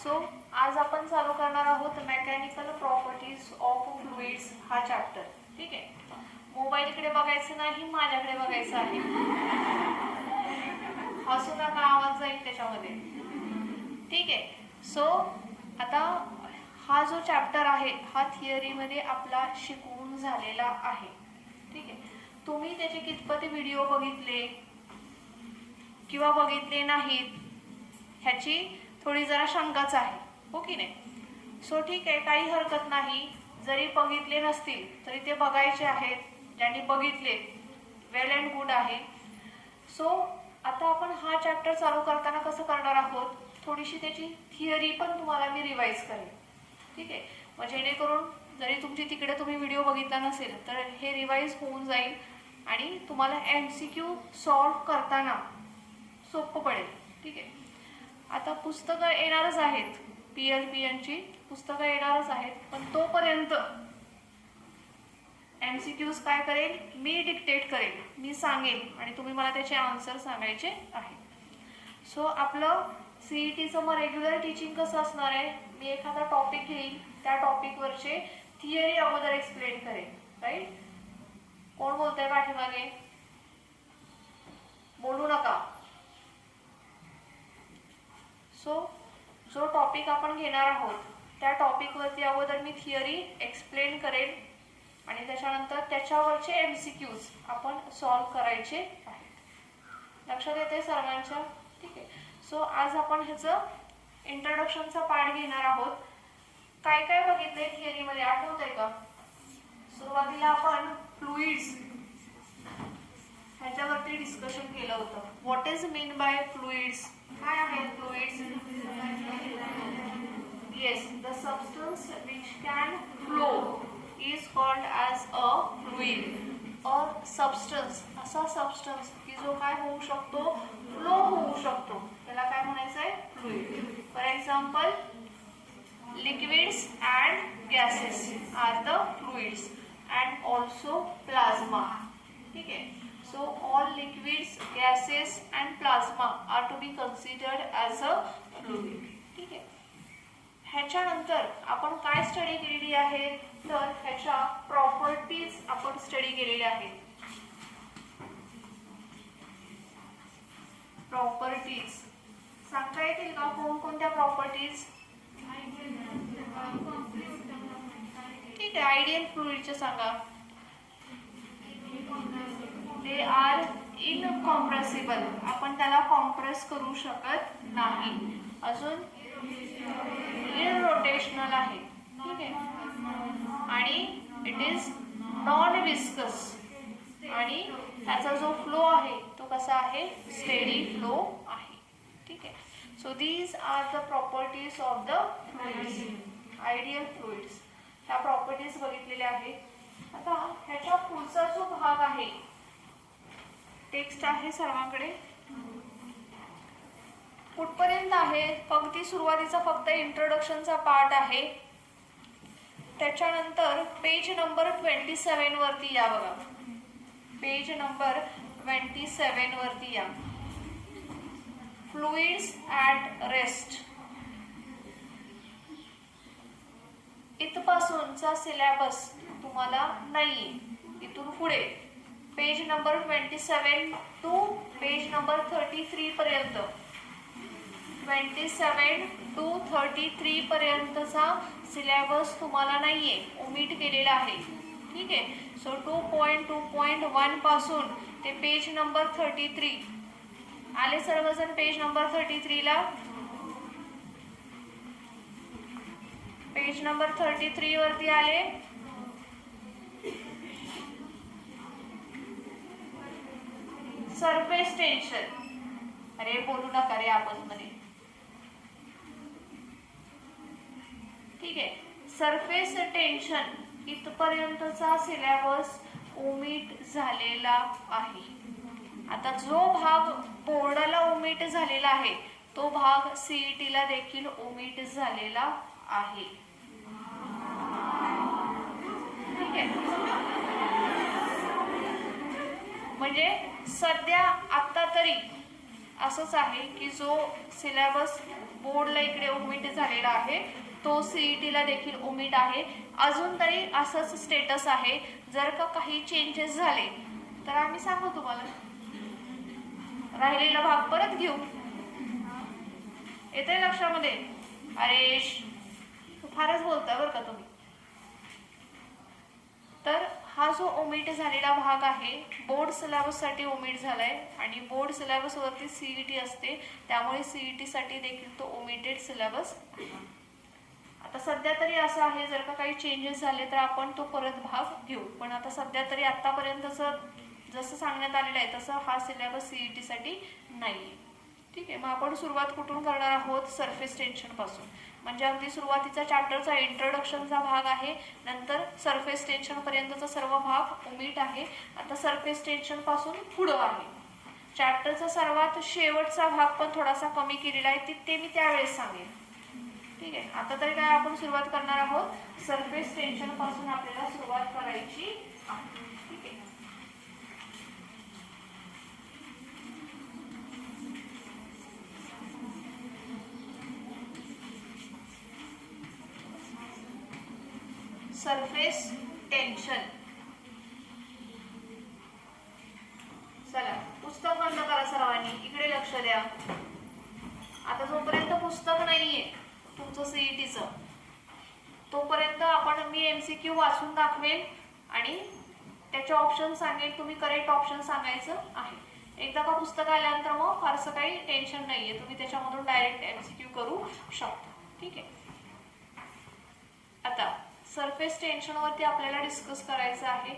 So आज आपण चालू करणार आहोत मेकॅनिकल प्रॉपर्टीज ऑफ फ्लुइड्स हा चॅप्टर. ठीक आहे, मोबाईलकडे बघायचं नाही, माझ्याकडे बघायचं आहे. हसू नका, आवाज जाईल त्याच्यामध्ये. ठीक आहे, सो आता हा जो चॅप्टर आहे हा थिअरीमध्ये आपला शिकवून झालेला आहे. ठीक आहे, तुम्ही त्याचे कितपत व्हिडिओ बघितले किंवा बघितले नाहीत ह्याची थोडी जरा शंकाच आहे, हो की नाही. सो ठीक आहे, काही हरकत नाही. जरी बघितले नसतील तरी ते बघायचे आहेत. ज्यांनी बघितले वेल अँड गुड आहे. सो आता आपण हा चॅप्टर चालू करताना कसं करणार आहोत, थोडीशी त्याची थिअरी पण तुम्हाला मी रिवाईज करेन. ठीक आहे, मग जेणेकरून जरी तुमची तिकडे तुम्ही व्हिडिओ बघितला नसेल तर हे रिवाईज होऊन जाईल आणि तुम्हाला MCQ सॉल्व करताना सोपं पडेल. ठीक आहे, आता पुस्तकं येणारच आहेत, PLPNची पुस्तकं येणारच आहेत, पण तोपर्यंत MCQs काय करेल, मी डिक्टेट करेल, मी सांगेल आणि तुम्ही मला त्याचे आन्सर सांगायचे आहे. सो आपलं CETचं मग रेग्युलर टीचिंग कसं असणार आहे, मी एखादा टॉपिक घेईल, त्या टॉपिकवरचे थिअरी अगोदर एक्सप्लेन करेन. राईट, कोण बोलतंय पाठीमागे, बोलू नका. सो जो टॉपिक आपण घेणार आहोत त्या टॉपिकवरती अगोदर मी थिअरी एक्सप्लेन करेन आणि त्याच्यानंतर त्याच्यावरचे MCQs आपण सॉल्व करायचे आहेत. लक्षात येते सर्वांच्या. ठीक आहे, सो आज आपण ह्याचं इंट्रोडक्शनचा पार्ट घेणार आहोत. काय काय बघितलंय थिअरीमध्ये आठवतंय का. सुरुवातीला आपण फ्लुइड्स ह्याच्यावरती डिस्कशन केलं होतं. What is mean by fluids, काय आहे fluids. Yes, the substance which can flow is called as a fluid. और सबस्टन्स, असा सबस्टन्स की जो काय होऊ शकतो, फ्लो होऊ शकतो, त्याला काय म्हणायचं आहे, fluid. For example, liquids and gases are the fluids and also plasma. ठीक आहे, so all liquids, gases and plasma are to be considered as a fluid. ठीक आहे, ह्याच्यानंतर आपण काय स्टडी केलेली आहे, तर ह्याच्या प्रॉपर्टीज आपण स्टडी केलेल्या आहेत. प्रॉपर्टीज सांगता येतील का, कोणकोणत्या प्रॉपर्टीज. ठीक आहे, आयडियल फ्लुइडचे सांगा. दे आर इनकॉम्प्रेसिबल, आपण त्याला कॉम्प्रेस करू शकत नाही. अजून इररोटेशनल आहे. ठीक आहे, आणि इट इज नॉन विस्कस, आणि त्याचा जो फ्लो आहे तो कसा आहे, स्टेडी फ्लो आहे. ठीक आहे, so these are the properties of the fluids, ideal fluids. ह्या प्रॉपर्टीज बघितलेल्या आहेत. आता ह्याच्या पुढचा जो भाग आहे, टेक्स्ट आहे सर्वांकडे, कुठपर्यंत आहे, पंक्ती सुरुवातीचा फक्त इंट्रोडक्शनचा पार्ट आहे. त्याच्यानंतर पेज नंबर 27 वरती या बघा, पेज नंबर 27 वरती या. Fluids at rest. इथपासूनचा सिलेबस तुम्हाला नाहीये, इथून पुढे page number 27 to page number 33 पर्यंत, 27 टू 33 पर्यंतचा सिलेबस तुम्हाला नाहीये, ओमिट केलेला आहे. ठीक आहे, सो 2.2.1 पासून ते पेज नंबर 33 आले सर्वजण. पेज नंबर 33 ला, पेज नंबर 33 वरती आले. सरफेस टेन्शन, अरे बोलू नका रे आपण मध्ये. ठीक आहे, सरफेस टेन्शन इथपर्यंतचा सिलेबस ओमिट झालेला आहे. आता जो भाग बोर्डाला ओमिट झालेला आहे तो भाग CET ला देखील ओमिट झालेला आहे. ठीक आहे, म्हणजे सध्या आता तरी असंच आहे की जो सिलेबस बोर्डला इकडे ओमिट झालेला आहे तो सीईटीला देखील ओमिट आहे. अजून तरी असंच स्टेटस आहे. जर का काही चेंजेस झाले तर आम्ही सांगू तुम्हाला, राहिलेला भाग परत घेऊ. येते लक्षामध्ये? हरेश फारच बोलता बरं का तुम्ही. तर हा जो ओमिट झालेला भाग आहे बोर्ड सिलेबससाठी ओमिट झालाय आणि बोर्ड सिलेबसवरती सीईटी असते, त्यामुळे सीईटी साठी देखील तो ओमिटेड सिलेबस. आता सध्या तरी असं आहे, जर का काही चेंजेस झाले तर आपण तो परत भाग घेऊ. पण आता सध्या तरी आतापर्यंतचं जसं सांगण्यात आलेलं आहे तसं हा सिलेबस सीईटी साठी नाही. ठीक आहे, मग आपण सुरुवात कुठून करणार आहोत? सरफेस टेन्शन पासून. म्हणजे अगदी सुरुवातीचा चॅप्टरचा इंट्रोडक्शनचा भाग आहे, नंतर सरफेस टेन्शन पर्यंतचा सर्व भाग ओमिट आहे. आता सरफेस टेन्शन पासून पुढं आहे. चॅप्टरचा सर्वात शेवटचा भाग पण थोडासा कमी केलेला आहे, ते मी त्यावेळेस सांगेन. ठीक आहे, आता तरी काय आपण सुरुवात करणार आहोत सरफेस टेन्शन पासून आपल्याला सुरुवात करायची आहे. ठीक आहे, सरफेस टेन्शन. चला पुस्तक बंद करा सर्वांनी, इकडे लक्ष द्या. आता जोपर्यंत पुस्तक नाहीये तुमचं सीईटीचं तोपर्यंत मी एमसीक्यू वाचून दाखवेल आणि त्याचे ऑप्शन सांगेल, तुम्ही करेक्ट ऑप्शन सांगायचं आहे. एकदा का पुस्तक आल्यानंतर मग फारसं काही टेन्शन नाहीये, तुम्ही त्याच्यामधून डायरेक्ट एमसीक्यू करू शकता. ठीक आहे, आता सरफेस टेन्शन वरती आपल्याला डिस्कस करायचं आहे.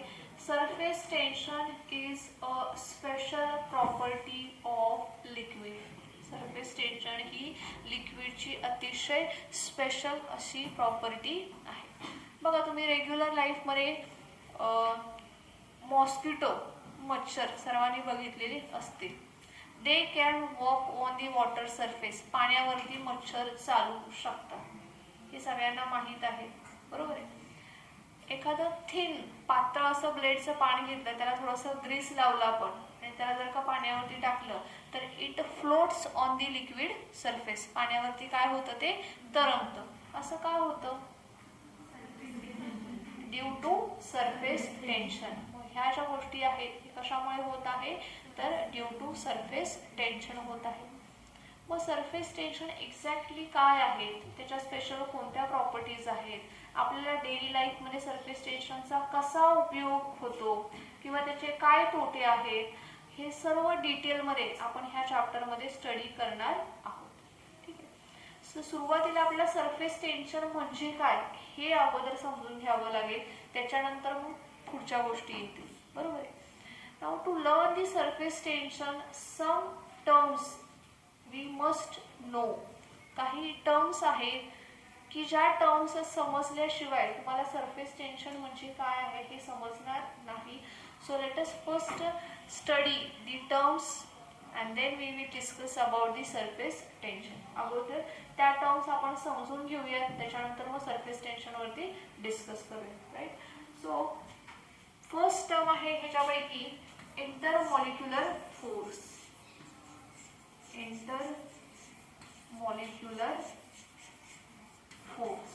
Surface tension is a special property of liquid. Surface tension ही लिक्विडची अतिशय स्पेशल अशी प्रॉपर्टी आहे. बघा तुम्ही रेग्युलर लाईफमध्ये मॉस्किटो मच्छर सर्वांनी बघितलेले असतील. They can walk on the water surface. पाण्यावरती मच्छर चालू शकतात, हे सगळ्यांना माहीत आहे, बरोबर आहे. एखादं थिन पातळ असं ब्लेडचं पाणी घेतलं, त्याला थोडंसं ग्रीस लावलं आपण आणि त्याला जर का पाण्यावरती टाकलं तर it floats on the liquid surface. पाण्यावरती काय होतं? ते तरंगतं. असं का होतं? Due to surface tension. ह्या ज्या गोष्टी आहेत कशामुळे होत आहे? तर ड्यू टू सरफेस टेन्शन होत आहे. मग सरफेस टेन्शन एक्झॅक्टली काय आहे, त्याच्या स्पेशल कोणत्या प्रॉपर्टीज आहेत, आपल्याला डेली लाईफमध्ये सरफेस टेन्शनचा कसा उपयोग होतो किंवा त्याचे काय तोटे आहेत, हे सर्व डिटेलमध्ये आपण ह्या चॅप्टरमध्ये स्टडी करणार आहोत. ठीक आहे, सो सुरुवातीला आपल्याला सरफेस टेन्शन म्हणजे काय हे अगोदर समजून घ्यावं लागेल, त्याच्यानंतर मग पुढच्या गोष्टी येतील, बरोबर आहे. Now to learn the surface tension some terms we must know. काही टर्म्स आहेत की ज्या टर्म्स समजल्याशिवाय तुम्हाला सरफेस टेन्शन म्हणजे काय आहे हे समजणार नाही. So let us first study the terms and then we will discuss about the surface tension. अगोदर त्या टर्म्स आपण समजून घेऊयात, त्याच्यानंतर मग सरफेस टेन्शन वरती डिस्कस करूया. राईट, सो फर्स्ट टर्म आहे ह्याच्यापैकी इंटरमॉलिक्युलर फोर्स. इंटरमॉलिक्युलर फोर्स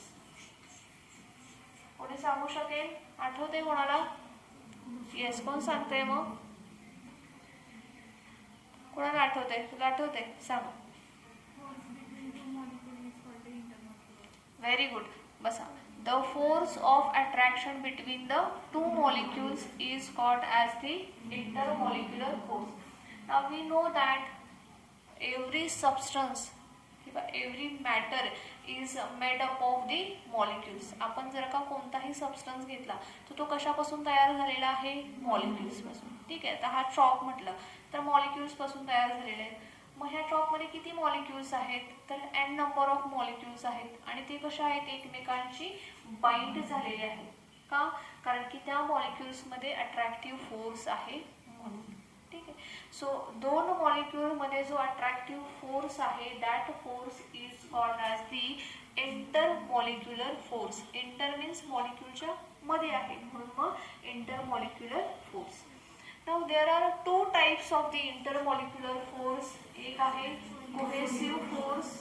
कोणी सांगू शकेल? आठवते कोणाला? येस, कोण सांगते? मग कोणाला आठवते? तुला आठवते? सांग. व्हेरी गुड, बसा. The force of attraction between the two molecules is called as the intermolecular force. Now we know that every substance, every matter is made up of the molecules. आपण जर का कोणताही सबस्टन्स घेतला तर तो कशापासून तयार झालेला आहे? मॉलिक्युल्स पासून. ठीक आहे, तर हा चॉक म्हटलं तर मॉलिक्युल्स पासून तयार झालेला आहे. मग ह्या चॉकमध्ये किती मॉलिक्युल्स आहेत? तर n नंबर ऑफ मॉलिक्युल्स आहेत आणि ते कशा आहेत? एकमेकांची बाइंड झालेले आहेत. का? कारण की त्या मॉलिक्युल्समध्ये अट्रॅक्टिव्ह फोर्स आहे म्हणून. ठीक आहे, सो दोन मॉलिक्युल मध्ये जो अट्रॅक्टिव्ह फोर्स आहे that force is called as the intermolecular force. Inter means मॉलिक्युलच्या मध्ये आहे म्हणून मग intermolecular force. Now there are two types of the intermolecular force. एक आहे कोहेसिव्ह फोर्स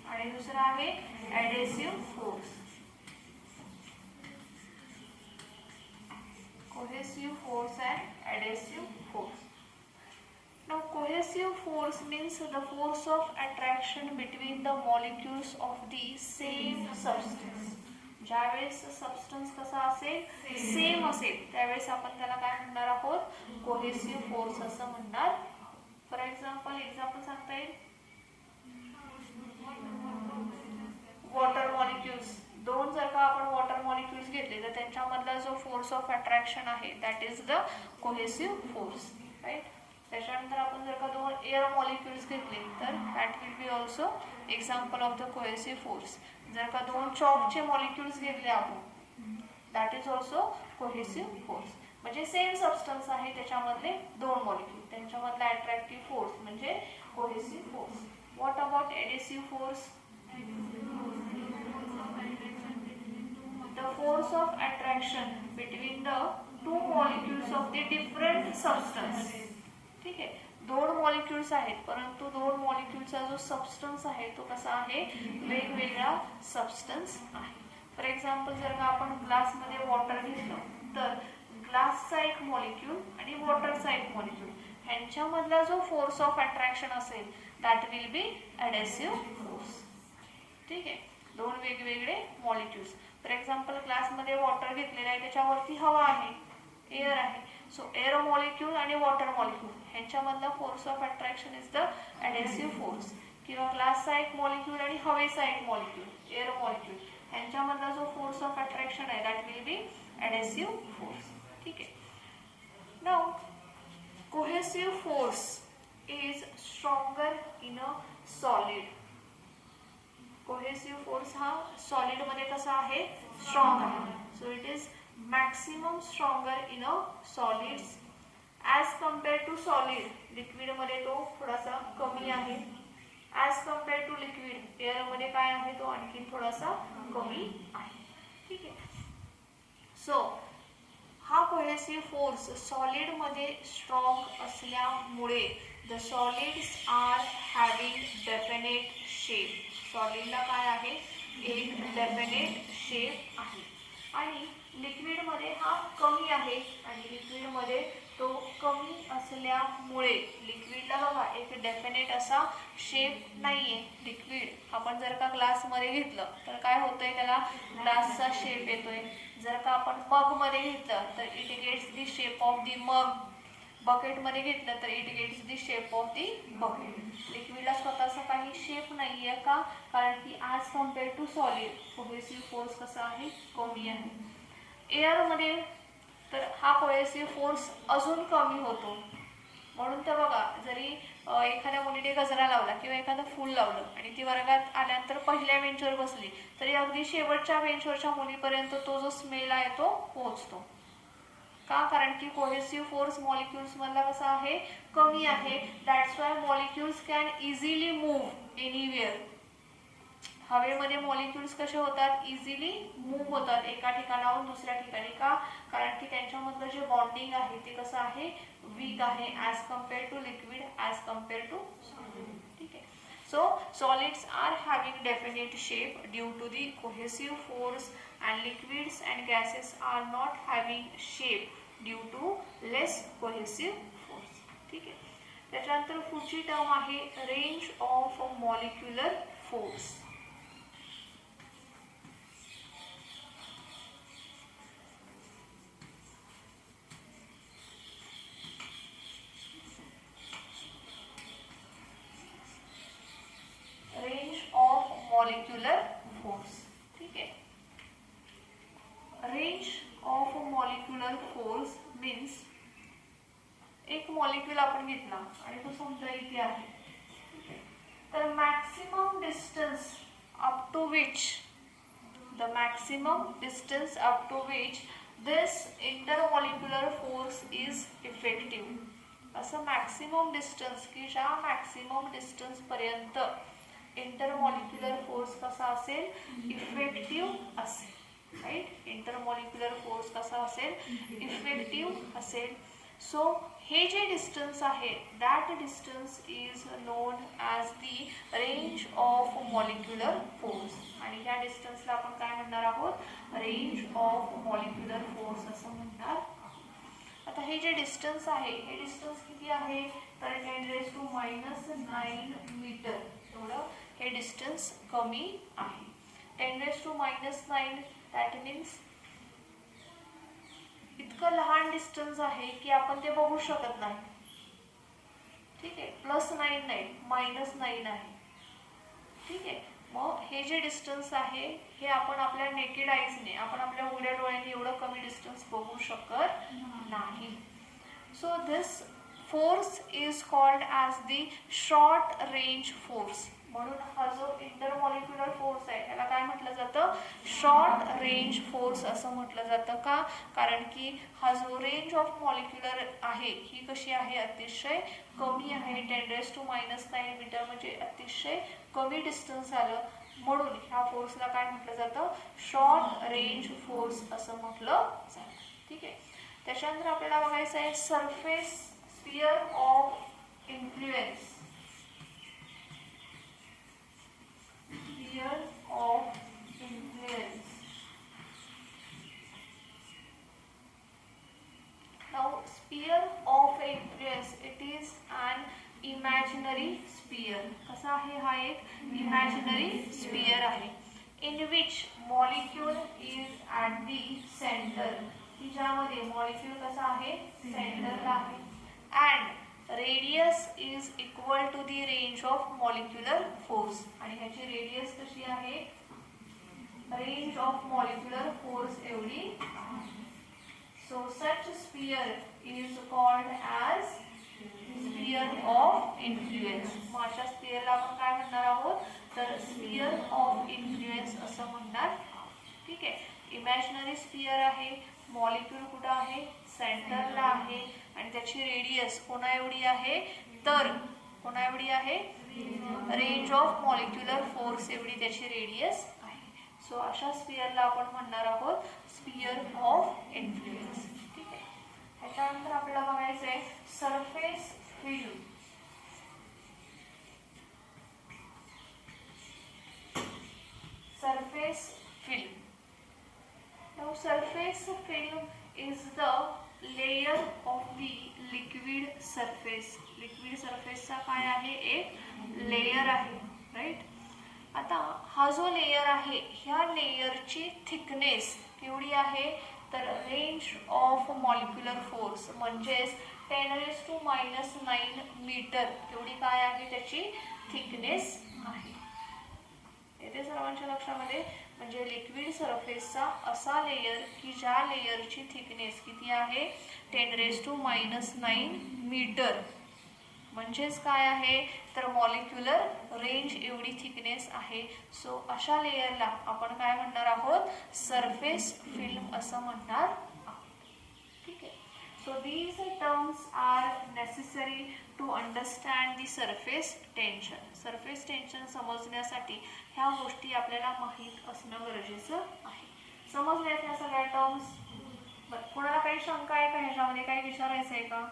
आणि दुसरा आहे adhesive force. Cohesive force and adhesive force. Now cohesive force means the force of attraction between the molecules of the same substance. ज्यावेळेस substance कसा असेल same असेल त्यावेळेस आपण त्याला काय म्हणणार आहोत कोहेसिव्ह फोर्स असं म्हणणार. फॉर एक्झाम्पल सांगता येईल वॉटर मॉलिक्युल्स. दोन जर का आपण वॉटर मॉलिक्युल्स घेतले तर त्यांच्यामधला जो फोर्स ऑफ अट्रॅक्शन आहे that is the cohesive force, right. त्याच्यानंतर आपण जर का दोन एअर मॉलिक्युल्स घेतले तर that will be also example of the cohesive force. जर का दोन चॉकचे मॉलिक्युल्स घेतले आपण that is also cohesive force. म्हणजे सेम सबस्टन्स आहे त्याच्यामधले दोन मॉलिक्युल त्यांच्यामधला अट्रॅक्टिव्ह फोर्स म्हणजे cohesive force. What about adhesive force? The force of attraction between the two molecules of the different substance. ठीक आहे, दोन मॉलिक्युल्स आहेत परंतु दोन मॉलिक्युलचा जो सबस्टन्स आहे तो कसा आहे वेगवेगळा सबस्टन्स आहे. फॉर एक्झाम्पल जर का आपण ग्लासमध्ये वॉटर घेतलं तर ग्लासचा एक मॉलिक्यूल आणि वॉटरचा एक मॉलिक्यूल ह्यांच्यामधला जो फोर्स ऑफ अट्रॅक्शन असेल that will be adhesive force. ठीक आहे, दोन वेगवेगळे मॉलिक्युल्स. फॉर एक्झाम्पल ग्लासमध्ये वॉटर घेतलेलं आहे त्याच्यावरती हवा आहे एअर आहे. सो एअर मॉलिक्यूल आणि वॉटर मॉलिक्यूल ह्यांच्यामधला force of attraction is the adhesive force. किंवा ग्लासचा एक मॉलिक्यूल आणि हवेचा एक मॉलिक्यूल एअर मॉलिक्यूल ह्यांच्यामधला जो फोर्स ऑफ अट्रॅक्शन आहे that will be adhesive force. ठीक आहे. Now cohesive force is stronger in a solid. Cohesive force हा सॉलिड मध्ये कसा आहे स्ट्रॉंग आहे. So it is maximum stronger in a solids as compare to solid. Liquid मध्ये तो थोडासा कमी आहे. As compare to liquid air मध्ये काय आहे तो आणखी थोडासा कमी आहे. ठीक आहे. सो हा कोहेसिव्ह फोर्स सॉलिड मध्ये स्ट्रॉंग असल्यामुळे the solids are having definite shape. सॉलिडला काय आहे एक डेफिनेट शेप आहे आणि लिक्विडमध्ये हा कमी आहे आणि लिक्विडमध्ये तो कमी असल्यामुळे लिक्विडला बघा एक डेफिनेट असा शेप नाहीये. लिक्विड आपण जर का ग्लासमध्ये घेतलं तर काय होतंय त्याला ग्लासचा शेप येतोय. जर का आपण मगमध्ये घेतलं तर it gets the shape of the mug. बकेटमध्ये घेतलं तर it gets the shape of the bucket. लिक्विडला स्वतःचा काही शेप नाहीये का कारण की as compare to solid cohesive force कसा आहे कमी आहे. एअरमध्ये तर हा कोहेसिव्ह फोर्स अजून कमी होतो. म्हणून तर बघा जरी एखाद्या मुलीने गजरा लावला किंवा एखादं फूल लावलं आणि ती वर्गात आल्यानंतर पहिल्या बेंचवर बसली तरी अगदी शेवटच्या बेंचवरच्या मुलीपर्यंत तो जो स्मेल आहे तो पोहोचतो. का कारण की कोहेसिव्ह फोर्स मॉलिक्युल्स मधला कसा आहे कमी आहे. That's why molecules can easily move anywhere. हवेमध्ये मॉलिक्युल्स कसे होतात इझिली मूव्ह होतात एका ठिकाणाहून दुसऱ्या ठिकाणी. का कारण की त्यांच्यामधलं जे बॉन्डिंग आहे ते कसं आहे वीक आहे as compare to liquid as compare to solid. ठीक आहे. So solids are having definite shape due to the cohesive force and liquids and gases are not having shape due to less cohesive force. ठीक आहे. त्याच्यानंतर पुढची term आहे range of molecular force. Molecular force. ठीक आहे. Range of molecular force means एक molecule आपण घेतला आणि तो समजा इथे आहे तर maximum distance up to which this intermolecular force is effective. असं मॅक्सिमम डिस्टन्स की ज्या मॅक्सिमम डिस्टन्स पर्यंत इंटरमॉलिक्युलर फोर्स कसा असेल इफेक्टिव्ह असेल. राईट. इंटरमॉलिक्युलर फोर्स कसा असेल, इफेक्टिव्ह असेल. सो हे जे डिस्टन्स आहे that distance is non as the range of molecular force. आणि ह्या डिस्टन्सला आपण काय म्हणणार आहोत, रेंज ऑफ मॉलिक्युलर फोर्स असं म्हणणार आहोत. आता हे जे डिस्टन्स आहे हे डिस्टन्स किती आहे, तर 10⁻⁹ मीटर एवढं हे डिस्टन्स कमी आहे. 10⁻⁹ दॅट मीन्स इतकं लहान डिस्टन्स आहे की आपण ते बघू शकत नाही. ठीक आहे, +9 नाही, -9 आहे. ठीक आहे. मग हे जे डिस्टन्स आहे हे आपण आपल्या नेकेड आईजने, आपण आपल्या उघड्या डोळ्याने एवढं कमी डिस्टन्स बघू शकत नाही. So this force is called as the short range force. म्हणून हा जो इंटरमॉलिक्युलर फोर्स आहे त्याला काय म्हटलं जातं, शॉर्ट रेंज फोर्स असं म्हटलं जातं. का, कारण की हा जो रेंज ऑफ मॉलिक्युलर आहे ही कशी आहे, अतिशय कमी आहे. 10⁻⁹ मीटर म्हणजे अतिशय कमी डिस्टन्स झालं, म्हणून ह्या फोर्सला काय म्हटलं जातं, शॉर्ट रेंज फोर्स असं म्हटलं जातं. ठीक आहे. त्याच्यानंतर आपल्याला बघायचं आहे surface sphere of influence. Sphere of influence. Now, sphere of influence, it is an imaginary sphere. कसा आहे हा एक imaginary sphere आहे. In which molecule is at the center. की ज्यामध्ये molecule कसा आहे, सेंटरला आहे. And radius is equal to the range of molecular force. आणि ह्याची रेडियस कशी आहे, रेंज ऑफ मॉलिक्युलर फोर्स एवढी आहे. So such sphere is called as sphere of influence. मग अशा स्फिअरला आपण काय म्हणणार आहोत, तर स्फिअर ऑफ इन्फ्लुएन्स असं म्हणणार आहोत. ठीक आहे. इमॅजिनरी स्फिअर आहे, मॉलिक्यूल कुठं आहे, सेंटरला आहे, आणि त्याची रेडियस कोणा एवढी आहे, तर कोणा एवढी आहे, रेंज ऑफ मॉलिक्युलर फोर्स एवढी त्याची रेडियस आहे. सो अशा स्फिअरला आपण म्हणणार आहोत स्फिअर ऑफ इन्फ्लुएन्स. ठीक आहे. त्याच्यानंतर आपल्याला बघायचं आहे surface film. Surface film. Now surface film is the layer of the liquid surface. Liquid सरफेसचा काय आहे, एक लेयर आहे. राईट. आता हा जो लेयर आहे ह्या लेयरची थिकनेस केवढी आहे, तर रेंज ऑफ मॉलिक्युलर फोर्स म्हणजेच 10⁻⁹ मीटर केवढी काय आहे, त्याची थिकनेस आहे. येथे सर्वांच्या लक्षामध्ये, म्हणजे लिक्विड सरफेसचा असा लेयर की ज्या लेयरची थिकनेस किती आहे, 10⁻⁹ मीटर. म्हणजेच काय आहे, तर मॉलिक्युलर रेंज एवढी थिकनेस आहे. सो अशा लेयरला आपण काय म्हणणार आहोत, सरफेस फिल्म असं म्हणणार आहोत. ठीक आहे. So these terms are necessary to understand the surface tension. Surface tension समजण्यासाठी ह्या गोष्टी आपल्याला माहीत असणं गरजेचं आहे. समजल्यात ह्या सगळ्या टर्म्स. बरं, कोणाला काही शंका आहे का, ह्याच्यामध्ये काही विचारायचं आहे का?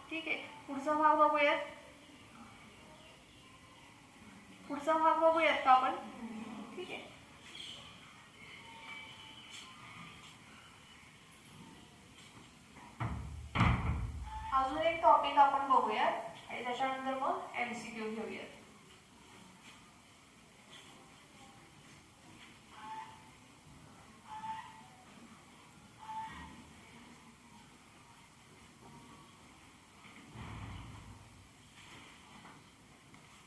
ठीक आहे. पुढचा भाग बघूयात. पुढचा भाग बघूयात का आपण? ठीक आहे. अजून एक टॉपिक आपण बघूयात आणि त्याच्यानंतर मग MCQ घेऊयात.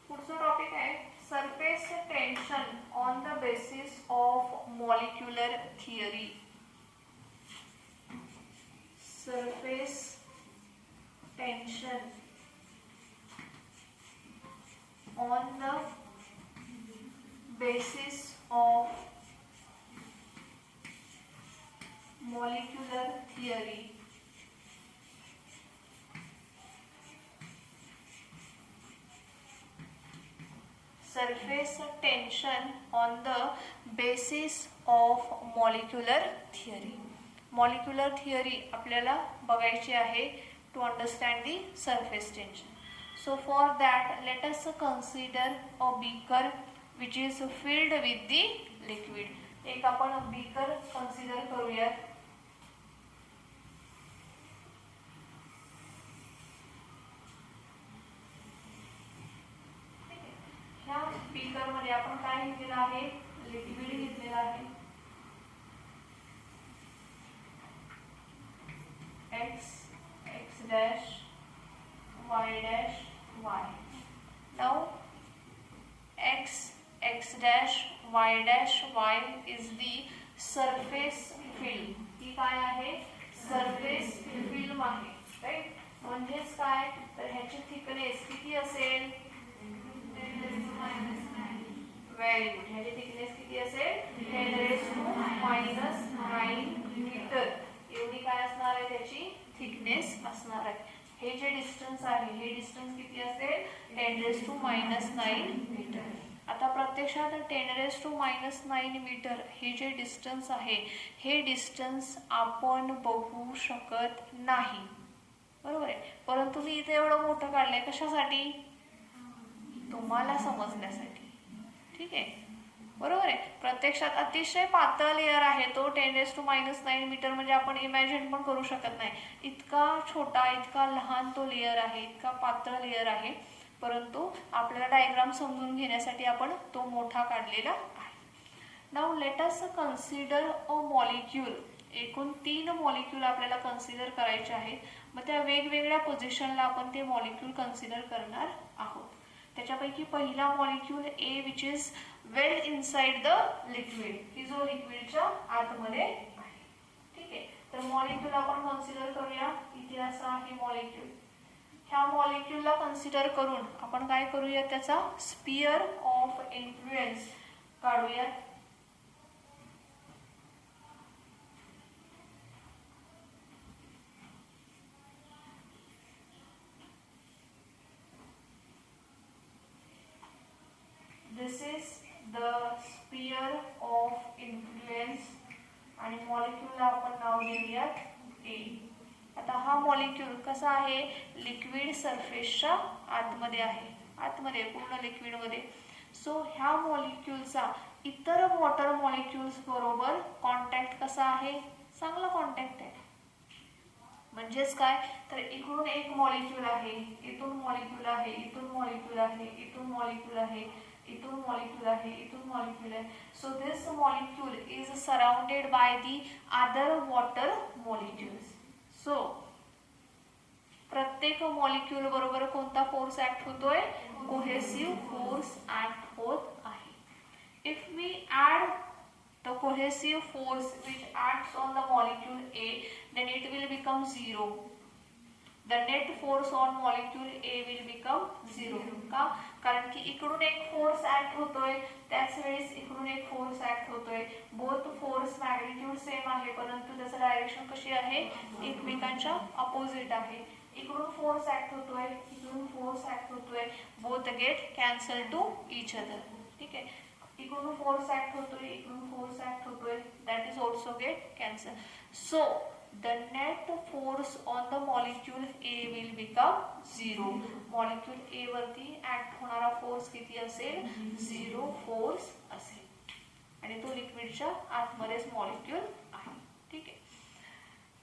पुढचा टॉपिक आहे surface tension on the basis of molecular theory. Surface tension on the basis of molecular theory. Surface tension on the basis of molecular theory. Molecular theory आपल्याला बघायची आहे to understand the surface tension. So for that let us consider a beaker which is filled with the liquid. एक आपण beaker consider करूयात. ह्या beaker मध्ये आपण काय घेतलेलं आहे, लिक्विड घेतलेलं आहे. x x dash y dash y. Now x dash y dash y is the surface film. ही काय आहे, सरफेस फिल्म आहे, राईट. म्हणजेच काय तर ह्याची थिकनेस किती असेल, व्हेरी गुड. ह्याची थिकनेस किती असेल, 10⁻⁹ मीटर एवढी काय असणार आहे त्याची थिकनेस असणार आहे. हे जे डिस्टन्स आहे हे डिस्टन्स किती असेल, 10⁻⁹ मीटर. आता प्रत्यक्षात 10⁻⁹ मीटर हे जे डिस्टन्स आहे हे डिस्टन्स आपण बघू शकत नाही, बरोबर आहे. परंतु मी इथे एवढं मोठं काढलंय कशासाठी, तुम्हाला समजण्यासाठी, ठीक आहे, बरोबर आहे. प्रत्यक्षात अतिशय पातळ लेअर आहे तो. 10⁻⁹ मीटर म्हणजे आपण इमॅजिन पण करू शकत नाही. इतका छोटा, इतका लहान तो लेअर आहे, इतका पातळ लेअर आहे. परंतु आपल्याला डायग्राम समजून घेण्यासाठी आपण तो मोठा काढलेला आहे. Now let us consider a molecule. एकूण 3 मॉलिक्यूल आपल्याला कन्सिडर करायचे आहेत. मग त्या वेगवेगळ्या पोझिशनला आपण ते मॉलिक्यूल कन्सिडर करणार आहोत. त्याच्यापैकी पहिला molecule A which is well inside the liquid, की जो लिक्विडच्या आतमध्ये आहे, ठीक आहे. तर मॉलिक्यूल आपण कन्सिडर करूया. इथे असा आहे मॉलिक्यूल. ह्या मॉलिक्यूलला कन्सिडर करून आपण काय करूया, त्याचा स्पियर ऑफ इन्फ्लुएन्स काढूया. This is the sphere of influence आणि मॉलिक्यूलला आपण नाव देऊयात A. आता हा मॉलिक्यूल कसा आहे, लिक्विड सरफेसच्या आतमध्ये आहे, आतमध्ये पूर्ण लिक्विड मध्ये. सो ह्या मॉलिक्यूलचा इतर वॉटर मॉलिक्यूल्स बरोबर कॉन्टॅक्ट कसा आहे, चांगला कॉन्टॅक्ट आहे. म्हणजेच काय तर इकडून एक मॉलिक्यूल आहे, इथून मॉलिक्यूल आहे, इथून मॉलिक्यूल आहे, इथून मॉलिक्यूल आहे, इथून मॉलिक्यूल आहे, इथून मॉलिक्यूल आहे. So this molecule is surrounded by the other water molecules. So प्रत्येक मॉलिक्यूल बरोबर कोणता फोर्स ऍक्ट होतोय, कोहेसिव्ह फोर्स ऍक्ट होत आहे. If we add the cohesive force which acts on the molecule A, then it will become 0. The net force on molecule A will become 0. का, कारण की इकडून एक फोर्स ऍक्ट होतोय, त्याच वेळेस इकडून एक फोर्स ऍक्ट होतोय. बोथ फोर्स मॅग्निट्यूड सेम आहे, परंतु त्याचं डायरेक्शन कशी आहे, एकमेकांच्या अपोजिट आहे. इकडून फोर्स ऍक्ट होतोय, इकडून फोर्स ऍक्ट होतोय, both get cancel to each other, ठीक आहे. इकडून फोर्स ऍक्ट होतोय, इकडून फोर्स ऍक्ट होतोय, that is also get cancel. So the net force on the molecule A will become 0. Molecule A वरती ऍक्ट होणारा फोर्स किती असेल, 0 फोर्स असेल. आणि तो लिक्विडच्या आतमध्येच मॉलिक्यूल आहे, ठीक आहे.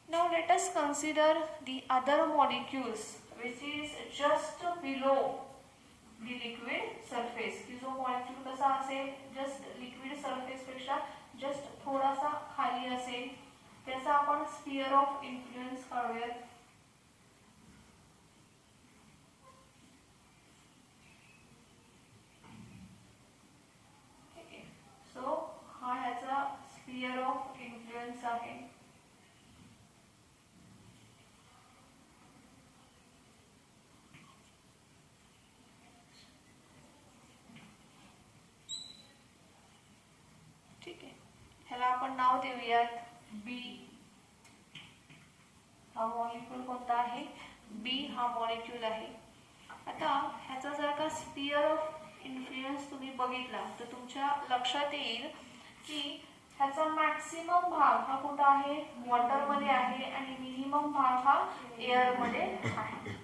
Now let us consider the other molecules which is just below the liquid surface, की जो मॉलिक्यूल कसा असेल, जस्ट लिक्विड सरफेस पेक्षा जस्ट थोडासा खाली असेल. त्याचा आपण स्पियर ऑफ इन्फ्लुएन्स काढूयात. ठीक आहे. सो हा ह्याचा स्पियर ऑफ इन्फ्लुएन्स आहे. ह्याला आपण नाव देऊयात बी. हा मॉलिक्यूल कोणता आहे, बी हा मॉलिक्यूल आहे. आता ह्याचा जर का स्पियर ऑफ इन्फ्लुएन्स तुम्ही बघितला तर तुमच्या लक्षात येईल की ह्याचा मॅक्सिमम भाग हा कुठं आहे, वॉटरमध्ये आहे आणि मिनिमम भाग हा एअरमध्ये आहे.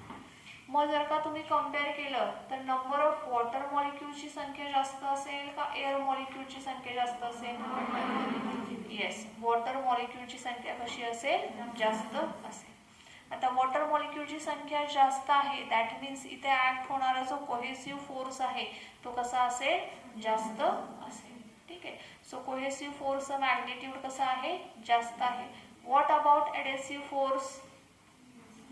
मग जर का तुम्ही कम्पेअर केलं तर नंबर ऑफ वॉटर मॉलिक्यूलची संख्या जास्त असेल का एअर मॉलिक्यूलची संख्या जास्त असेल? येस, वॉटर मॉलिक्यूलची संख्या कशी असेल? जास्त असेल. आता वॉटर मॉलिक्यूलची संख्या जास्त आहे, दॅट मीन्स इथे ऍक्ट होणारा जो कोहेसिव्ह फोर्स आहे तो कसा असेल? जास्त असेल. ठीक आहे. सो कोहेसिव्ह फोर्सचा मॅग्निट्यूड कसा आहे? जास्त आहे. What about adhesive force?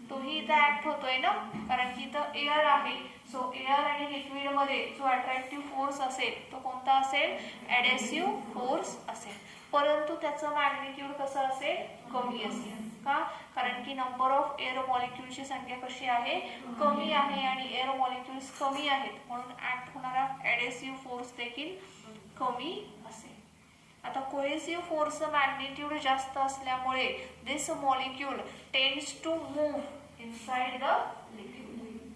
तोही इथे ऍक्ट होतोय ना, कारण की इथं एअर आहे. सो एअर आणि लिक्विड मध्ये जो अट्रॅक्टिव्ह फोर्स असेल तो कोणता असेल? एडेसिव्ह फोर्स असेल. परंतु त्याचं मॅग्निट्यूड कसं असेल? कमी असेल. का? कारण की नंबर ऑफ एअर मॉलिक्यूलची संख्या कशी आहे? कमी आहे आणि एअर मॉलिक्यूल्स कमी आहेत, म्हणून ऍक्ट होणारा एडेसिव्ह फोर्स देखील कमी असेल. आता कोहेसिव्ह फोर्सचं मॅग्निट्यूड जास्त असल्यामुळे this molecule tends to move inside the liquid.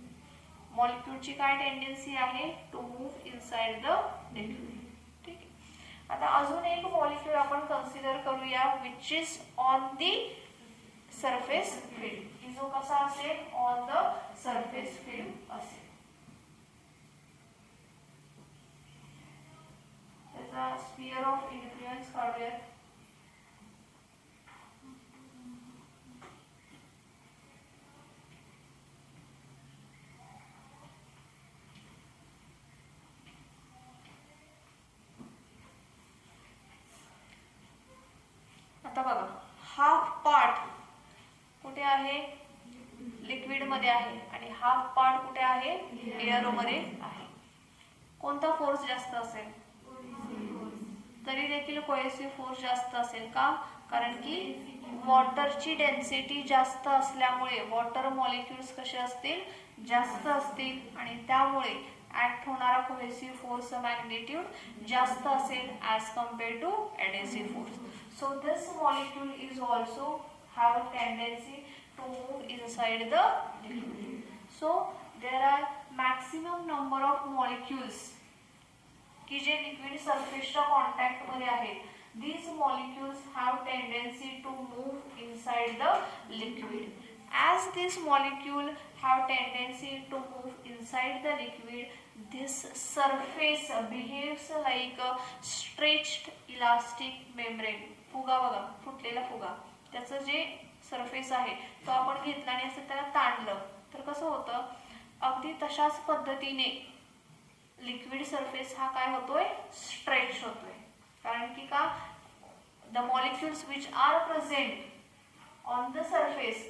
मॉलिक्यूलची काय टेंडन्सी आहे? To move inside the liquid. ठीक आहे. आता अजून एक मॉलिक्यूल आपण कन्सिडर करूया which is on the surface film. जो कसा असेल? ऑन द सरफेस फिल्म असेल. त्याचा स्फिअर ऑफ इन्फ्लुएन्स काढूयात. आता बघा, हाफ पार्ट कुठे आहे? लिक्विड मध्ये आहे आणि हाफ पार्ट कुठे आहे? एअर मध्ये आहे. कोणता फोर्स जास्त असेल? तरी देखील कोहेसिव्ह फोर्स जास्त असेल. का? कारण की वॉटरची डेन्सिटी जास्त असल्यामुळे वॉटर मॉलिक्यूल्स कसे असतील? जास्त असतील आणि त्यामुळे ऍक्ट होणारा कोहेसिव्ह फोर्स मॅग्निट्यूड जास्त असेल as compared to adhesive force. So this molecule is also have tendency to move inside the liquid. So there are maximum number of molecules की जे लिक्विड सरफेसच्या कॉन्टॅक्ट मध्ये आहेत. These molecules have tendency to move inside the liquid. As this molecule have tendency to move inside the liquid, this surface behaves like a stretched elastic membrane. फुगा बघा, फुटलेला फुगा. त्याचं जे सरफेस आहे तो आपण घेतला आणि असं त्याला ताणलं तर कसं होतं? अगदी तशाच पद्धतीने लिक्विड सरफेस हा काय होतोय? स्ट्रेच होतोय. कारण की का? The molecules which are present on the surface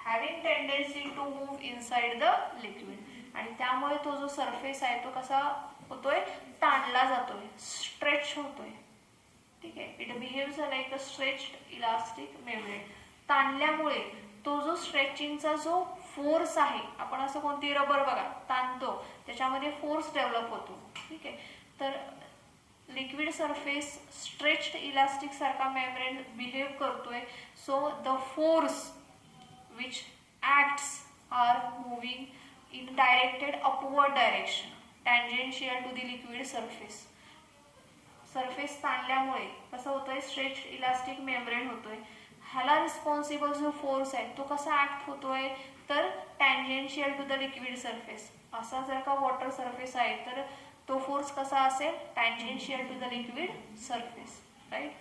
having tendency to move inside the liquid आणि त्यामुळे तो जो सरफेस आहे तो कसा होतोय? ताणला जातोय, स्ट्रेच होतोय. ठीक आहे. It behaves like a stretched elastic membrane. ताणल्यामुळे तो जो स्ट्रेचिंगचा जो फोर्स आहे, आपण असं कोणती रबर बघा ताणतो त्याच्यामध्ये फोर्स डेव्हलप होतो. ठीक आहे. तर लिक्विड सरफेस स्ट्रेच्ड इलास्टिक सारखा मेम्ब्रेन बिहेव करतोय. So the force which acts are moving in directed upward direction tangential to the liquid surface. Surface ताणल्यामुळे कसं होतंय? स्ट्रेच्ड इलास्टिक मेम्ब्रेन होतोय. ह्याला रिस्पॉन्सिबल जो फोर्स आहे तो कसा ऍक्ट होतोय? तर tangential to the liquid surface. असा जर का वॉटर सरफेस आहे तर तो फोर्स कसा असेल? Tangential to the liquid surface. Right.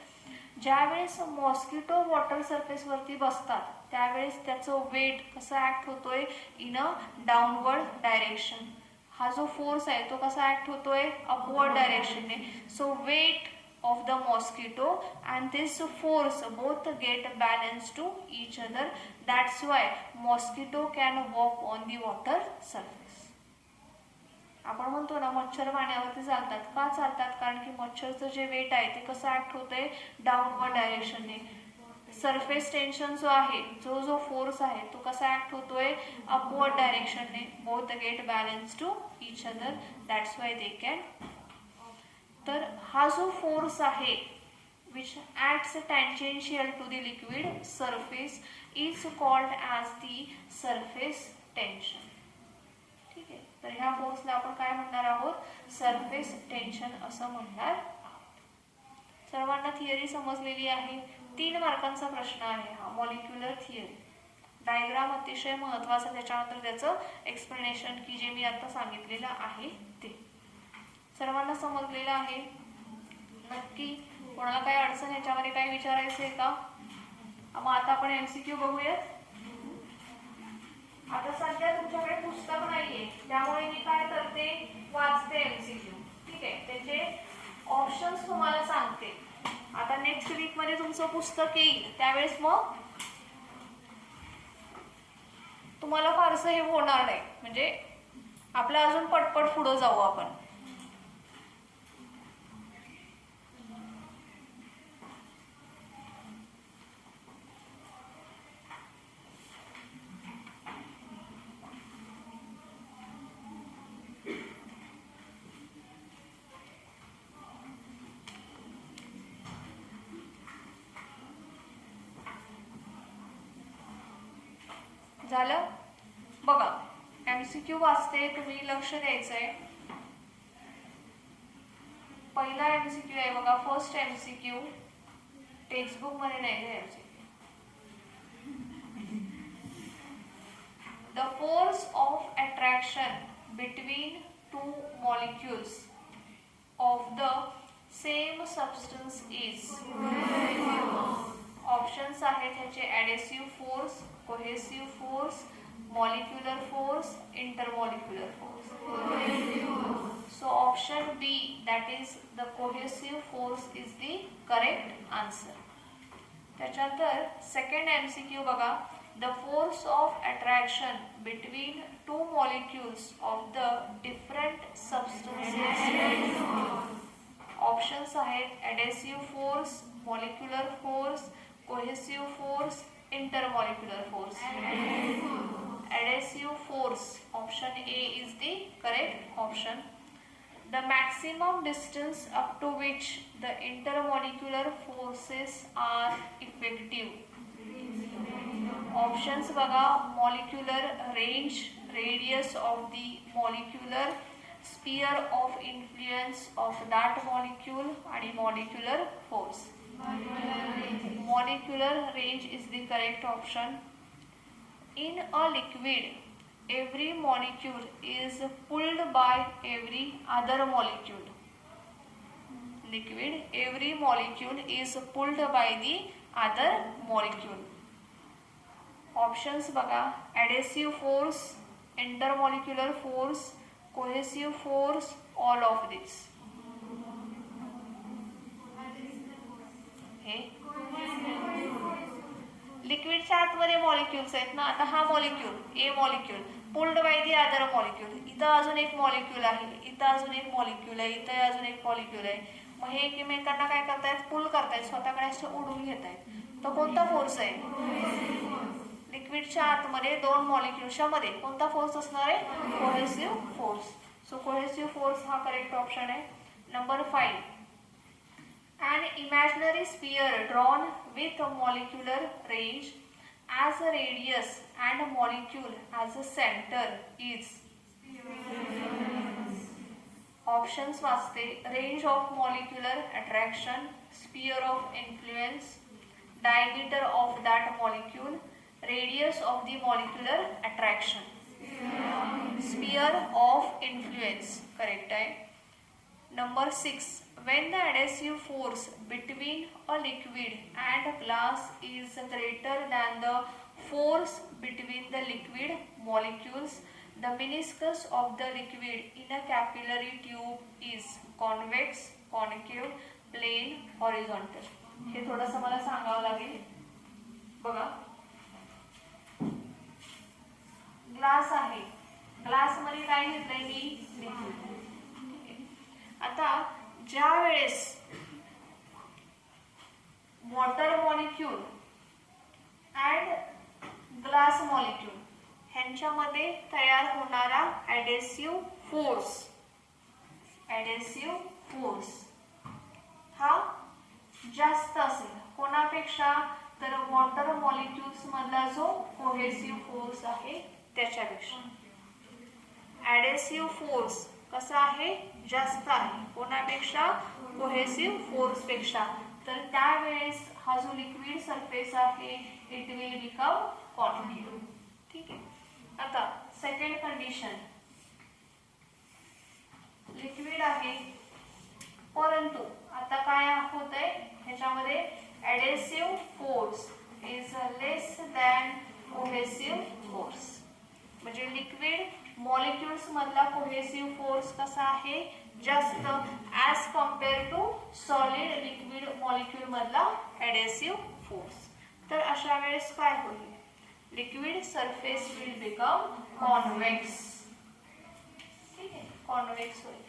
ज्यावेळेस मॉस्किटो वॉटर सरफेस वरती बसतात त्यावेळेस त्याचं वेट कसं ऍक्ट होतोय? In a downward direction. हा जो फोर्स आहे तो कसा ऍक्ट होतोय? अपवर्ड डायरेक्शनने. So weight of the mosquito and this force both get balanced to each other. That's why mosquito can walk on the water surface. आपण म्हणतो ना मच्छर पाण्यावरती चालतात. का चालतात? कारण की मच्छरचं जे वेट आहे ते कसं ऍक्ट होतंय? डाऊनवर्ड डायरेक्शनने. सरफेस टेन्शन जो आहे, जो फोर्स आहे तो कसा ऍक्ट होतोय? अपवर्ड डायरेक्शनने. Both get balance to each other. That's why they can. तर हा जो फोर्स आहे which acts tangential to the liquid surface is called as the surface tension. ठीक आहे. तर ह्या फोर्सला आपण काय म्हणणार आहोत? सरफेस टेन्शन असं म्हणणार आहोत. सर्वांना थिअरी समजलेली आहे. 3 मार्कांचा प्रश्न आहे हा, मॉलिक्युलर थिअरी. डायग्राम अतिशय महत्त्वाचा, त्याच्यानंतर त्याचं एक्सप्लेनेशन की जे मी आता सांगितलेलं आहे ते. सर्वांना समजलेलं आहे नक्की? कोणाला काही अडचण याच्यामध्ये काही विचारायचं आहे का? मग आता आपण MCQ बघूयात. आता सध्या तुमच्याकडे पुस्तक नाहीये, त्यामुळे मी काय करते, वाचते MCQ. ठीक आहे, त्याचे ऑप्शन्स तुम्हाला सांगते. आता नेक्स्ट वीक मध्ये तुमचं पुस्तक येईल, त्यावेळेस मग तुम्हाला फारसं हे होणार नाही, म्हणजे आपलं अजून पटपट पुढे जाऊ आपण. झालं बघा, MCQ वाचते, तुम्ही लक्ष द्यायचंय. पहिला MCQ आहे बघा, फर्स्ट MCQ, टेक्स्टबुक मध्ये नाही आहे MCQ. The force of attraction between two molecules of the same substance is. Options आहेत ह्याचे, adhesive force, cohesive force, molecular force, intermolecular force. So option B, that is the cohesive force, is the correct answer. त्याच्यानंतर second MCQ बघा, the force of attraction between two molecules of the different substances. Options आहेत adhesive force, molecular force, cohesive force, intermolecular force. adhesive force, option A is the correct option. The maximum distance up to which the intermolecular forces are effective. Options बघा, molecular range, radius of the molecular sphere of influence of that molecule आणि molecular force. Molecular range is the correct option. In a liquid, every molecule is pulled by every other molecule. Liquid, every molecule is pulled by the other molecule. Options बघा, adhesive force, intermolecular force, cohesive force, all of this. हे लिक्विडच्या आतमध्ये molecules आहेत ना. आता हा molecule, A molecule, pulled bye the other molecule. इथं अजून एक मॉलिक्यूल आहे, इथं अजून एक मॉलिक्यूल आहे, इथं अजून एक मॉलिक्यूल आहे. मग हे एकमेकांना काय करतायत, पुल करतायत, स्वतःकडे असे ओढून घेत आहेत. तो कोणता फोर्स आहे? लिक्विडच्या आतमध्ये दोन मॉलिक्यूल्सच्या मध्ये कोणता फोर्स असणार आहे? Cohesive force. So cohesive force हा करेक्ट ऑप्शन आहे. Number 5, an imaginary sphere drawn with a molecular range as a radius and a molecule as a center is. Options वाचते, range of molecular attraction, sphere of influence, diameter of that molecule, radius of the molecular attraction. Sphere of influence correct आहे. Number 6, when the adhesive force between a liquid and a glass is greater than the force between the liquid molecules, the meniscus of the liquid in a capillary tube is convex, concave, plane, horizontal. हे थोडंसं मला सांगावं लागेल. बघा, glass आहे, glass मध्ये काय घेतलंय मी? लिक्विड. आता ज्या वेळेस water molecule and glass molecule ह्यांच्यामध्ये तयार होणारा ॲडेसिव्ह फोर्स हा जास्त असेल कोणापेक्षा? तर वॉटर मॉलिक्यूल्स मधला जो कोहेसिव्ह फोर्स आहे त्याच्यापेक्षा. ॲडेसिव्ह फोर्स कसं आहे, जास्त आहे. कोणापेक्षा, कोहेसिव्ह फोर्स पेक्षा. तर त्यावेळेस हा जो लिक्विड सरफेस आहे इट विल बिकम कॉन्केव्ह. ठीक आहे. आता सेकंड कंडिशन, लिक्विड आहे परंतु आता काय होत आहे ह्याच्यामध्ये, adhesive force is less than cohesive force. म्हणजे लिक्विड मॉलिक्युल्स मधला कोहेसिव्ह फोर्स कसा आहे, जास्त, as compare to solid liquid molecule मधला ऍडेसिव्ह फोर्स. तर अशा वेळेस काय होईल, liquid surface will become convex. ठीक आहे, कॉन्व्हेक्स होईल.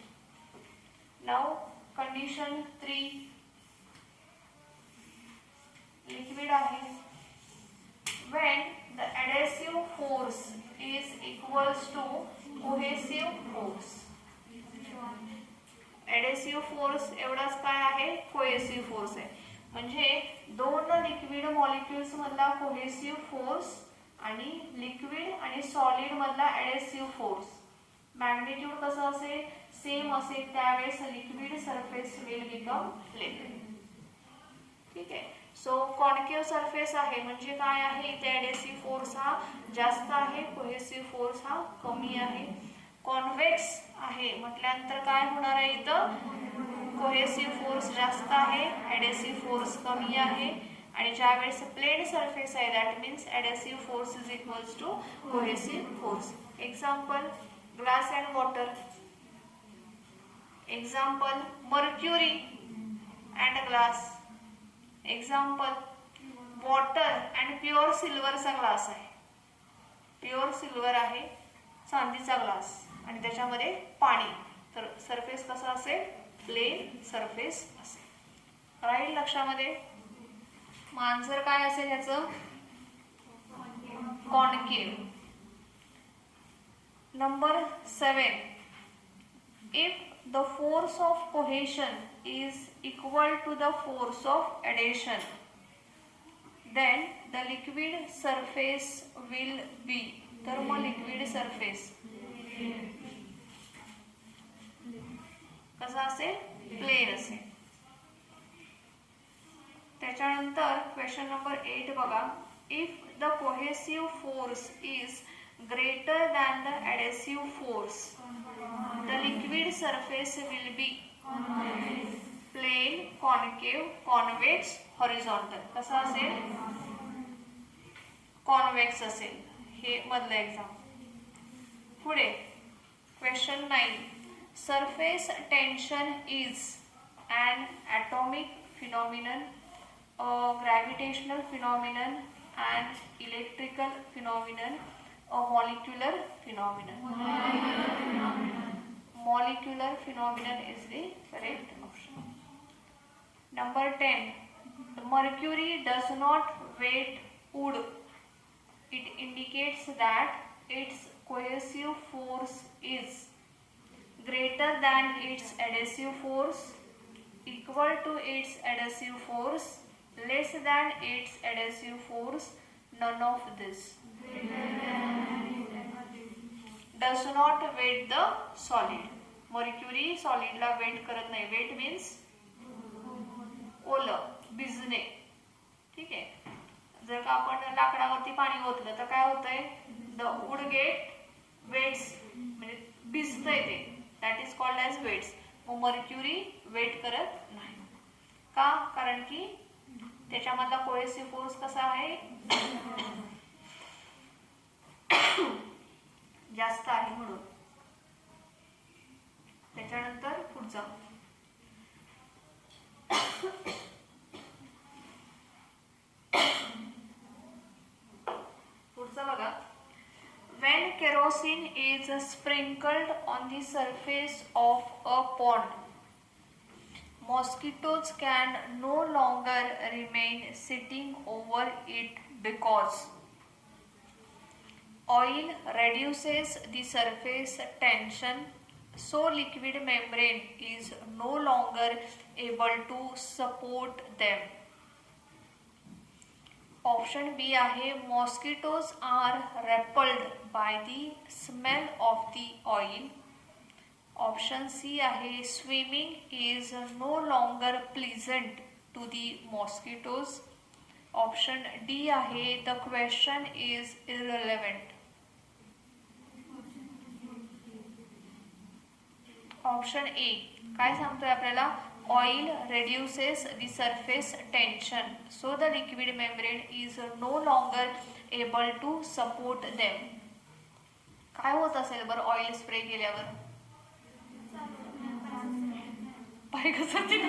नाउ कंडिशन 3, लिक्विड आहे when the adhesive force is equals to cohesive force. adhesive force एवढाच काय आहे, cohesive force आहे. म्हणजे दोन लिक्विड मॉलिक्युल्स मधला कोहेसिव्ह फोर्स आणि लिक्विड आणि सॉलिड मधला adhesive फोर्स मॅग्निट्यूड कसं असेल, सेम असेल. त्यावेळेस liquid surface will become flat. ठीक आहे. सो कॉन्केव्ह सरफेस आहे म्हणजे काय आहे, इथे ऍडेसिव्ह फोर्स हा जास्त आहे, कोहेसिव्ह फोर्स हा कमी आहे. कॉन्व्हेक्स आहे म्हटल्यानंतर काय होणार आहे, इथं कोहेसिव्ह फोर्स जास्त आहे, ऍडेसिव्ह फोर्स कमी आहे. आणि ज्यावेळेस प्लेन सरफेस आहे that means adhesive force is equals to cohesive force. Example, glass and water. Example, mercury and glass. Example, water and pure सिल्वरचा ग्लास आहे. प्युअर सिल्वर आहे, चांदीचा ग्लास आणि त्याच्यामध्ये पाणी. तर सरफेस कसा असेल, प्लेन सरफेस असेल. राहील लक्षामध्ये. आन्सर काय असेल ह्याचं, concave. Number 7, if the force of cohesion is equal to the force of adhesion, then the liquid surface will be, तर मग लिक्विड सरफेस कसा असेल, प्लेन असेल. त्याच्यानंतर क्वेश्चन नंबर 8 बघा, if the cohesive force is greater than the adhesive force, the liquid surface will be plane, concave, convex, horizontal. कसा असेल, convex असेल. हे मधलं एक्झाम. पुढे question 9, surface tension is an atomic phenomenon, a gravitational phenomenon, an electrical phenomenon, a molecular phenomenon. Molecular phenomenon is the correct option. Number 10, mercury does not weight wood. It indicates that its cohesive force is greater than its adhesive force, equal to its adhesive force, less than its adhesive force, none of this. Does not weight the solid. Mercury सॉलिडला wet करत नाही. Weight means ओलं, भिजणे. ठीक आहे. जर का आपण लाकडावरती पाणी ओतलं तर काय होतंय, द वूड गेट वेट्स, म्हणजे भिजतंय ते, that is called as wets. मग मर्क्युरी वेट करत नाही. का, कारण की त्याच्यामधला कोहेसिव्ह फोर्स कसा आहे, जास्त आहे म्हणून. त्याच्यानंतर पुढचा बघा, when kerosene is sprinkled on the surface of a pond, mosquitoes can no longer remain sitting over it because oil reduces the surface tension, so liquid membrane is no longer able to support them. Option B आहे, mosquitoes are repelled by the smell of the oil. Option C आहे swimming is no longer pleasant to the mosquitoes. Option D आहे the question is irrelevant. Option A काय सांगतोय आपल्याला, oil reduces the surface tension so the liquid membrane is no longer able to support them. काय होत असेल बरं oil spray केल्यावर? पाय घसरतील.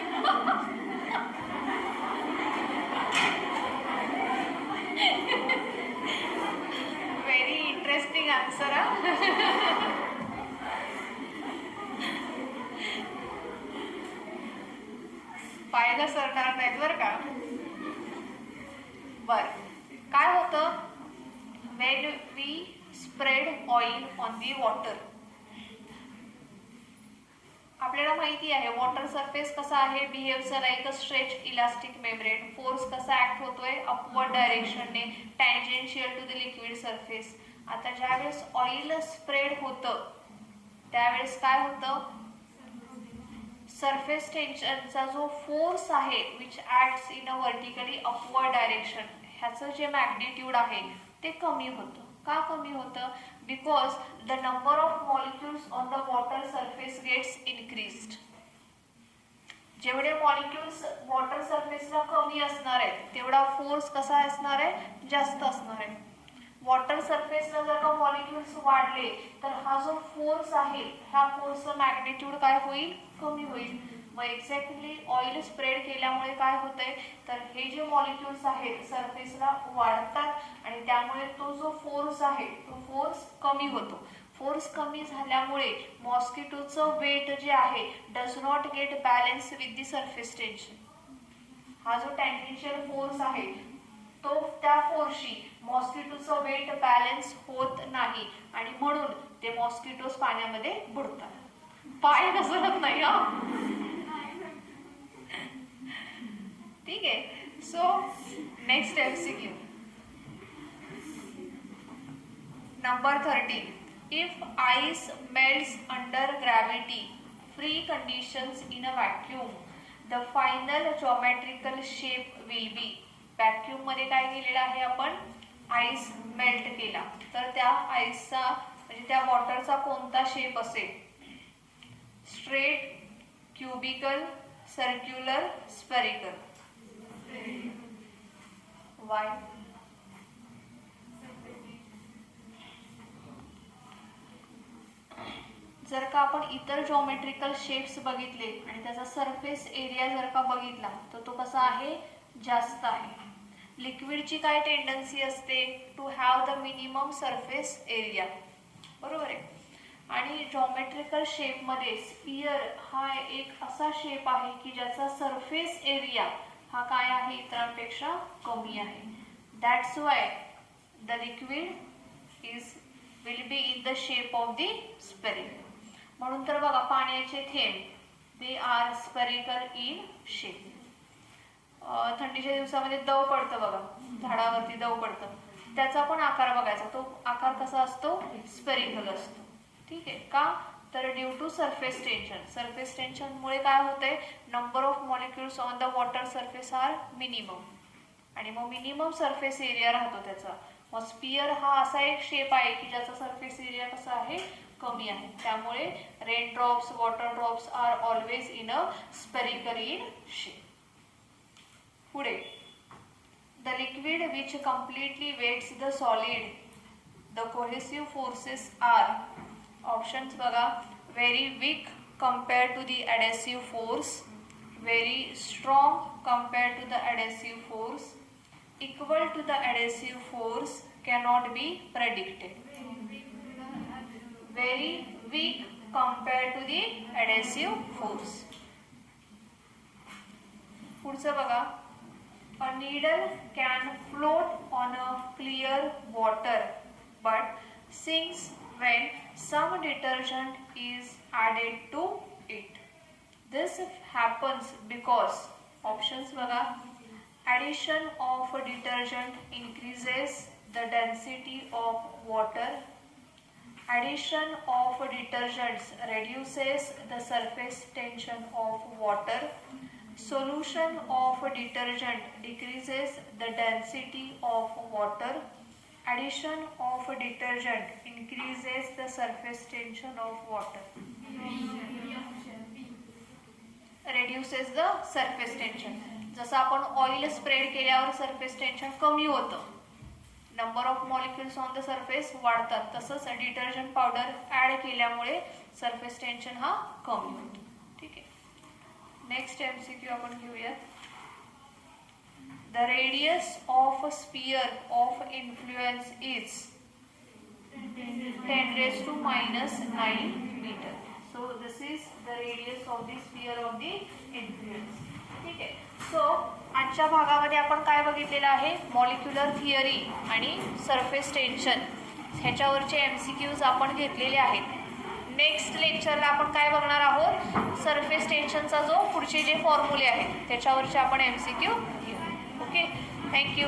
व्हेरी इंटरेस्टिंग आन्सर हा. पाय घसरणार नाहीत बरं का. बर काय होतं, when we spread oil on the water, आपल्याला माहिती आहे वॉटर सरफेस कसा आहे, behaves like a stretch elastic membrane. Force कसा ऍक्ट होतोय, अपवर्ड डायरेक्शनने, tangential to the liquid surface. आता ज्यावेळेस ऑइल स्प्रेड होतं त्यावेळेस काय होतं, सरफेस टेन्शनचा जो फोर्स आहे which acts in a vertically upward direction, ह्याचं जे मॅग्निट्यूड आहे ते कमी होतं. का कमी होतं, because the number of molecules on the water surface gets increased. जेवढे मॉलिक्युल्स वॉटर सरफेसला कमी असणार आहेत तेवढा फोर्स कसा असणार आहे, जास्त असणार आहे. वॉटर सरफेसला जर का मॉलिक्युल्स वाढले तर हा जो फोर्स आहे ह्या फोर्सचं मॅग्निट्यूड काय होईल, कमी होईल. मग एक्झॅक्टली ऑइल स्प्रेड केल्यामुळे काय होतंय तर हे जे मॉलिक्युल्स आहेत सरफेसला वाढतात आणि त्यामुळे तो जो फोर्स आहे तो फोर्स कमी होतो. फोर्स कमी झाल्यामुळे मॉस्किटोचं वेट जे आहे does not gate balance with the surface tension. हा जो टँजेन्शियल फोर्स आहे तो त्या फोर्सशी मॉस्किटोचं वेट बॅलन्स होत नाही आणि म्हणून ते मॉस्किटोज पाण्यामध्ये बुडतात. पाय घसरत नाही हा. ठीक आहे. So next MCQ number 13. If ice melts under gravity free conditions in a vacuum the final geometrical shape will be. Vacuum मध्ये काय केलेलं आहे आपण, आईस मेल्ट केला तर त्या आईसचा म्हणजे त्या वॉटरचा कोणता शेप असेल, straight, cubical, circular, spherical. Y, जर का आपण इतर जॉमेट्रिकल शेप्स बघितले आणि त्याचा सरफेस एरिया जर का बघितला तर तो कसा आहे, जास्त आहे. लिक्विडची काय टेंडन्सी असते, to have the minimum surface area, बरोबर आहे. आणि जॉमेट्रिकल शेपमध्ये स्फियर हा एक असा शेप आहे की ज्याचा सरफेस एरिया हा काय आहे, इतरांपेक्षा कमी आहे. That's why the liquid will be in the shape of the spherical. म्हणून तर बघा पाण्याचे थेंब they are spherical in shape. थंडीच्या दिवसामध्ये दव पडतं बघा, झाडावरती दव पडतं, त्याचा पण आकार बघायचा, तो आकार कसा असतो, स्फेरिकल असतो. ठीक आहे. का तर due to surface tension. Surface टेन्शनमुळे काय होतंय, number of molecules on the water surface are minimum आणि मग मिनिमम सरफेस एरिया राहतो त्याचा. मग स्पियर हा असा एक शेप आहे की ज्याचा सरफेस एरिया कसा आहे, कमी आहे. त्यामुळे rain drops, water drops are always in a spherical in shape. पुढे, the liquid which completely wets the solid the cohesive forces are. Options बघा, very weak compare to the adhesive force, very strong compare to the adhesive force, equal to the adhesive force, cannot be predicted. Very weak compare to the adhesive force. पुढचं बघा, a needle can float on a clear water but sinks when some detergent is added to it. This happens because, options बघा, addition of detergent increases the density of water, Addition of detergents reduces the surface tension of water. Solution of detergent decreases the density of water. Addition of detergent increases the surface tension of water. Reduces the surface tension. जसं आपण oil spread केल्यावर surface tension कमी होतं, number of molecules on the surface वाढतात, तसंच detergent powder add केल्यामुळे surface tension हा कमी होतो. ठीक आहे. नेक्स्ट MCQ आपण घेऊया. The radius of sphere of influence is 10⁻⁻⁹ metre. So this is the radius of the sphere of the influence. ठीक आहे. सो आजच्या भागामध्ये आपण काय बघितलेलं आहे, मॉलिक्युलर थिअरी आणि सरफेस टेन्शन ह्याच्यावरचे MCQs आपण घेतलेले आहेत. नेक्स्ट लेक्चरला आपण काय बघणार आहोत, सरफेस टेन्शनचा जो पुढचे जे फॉर्म्युले आहेत त्याच्यावरचे आपण MCQ घेऊ. Okay, thank you.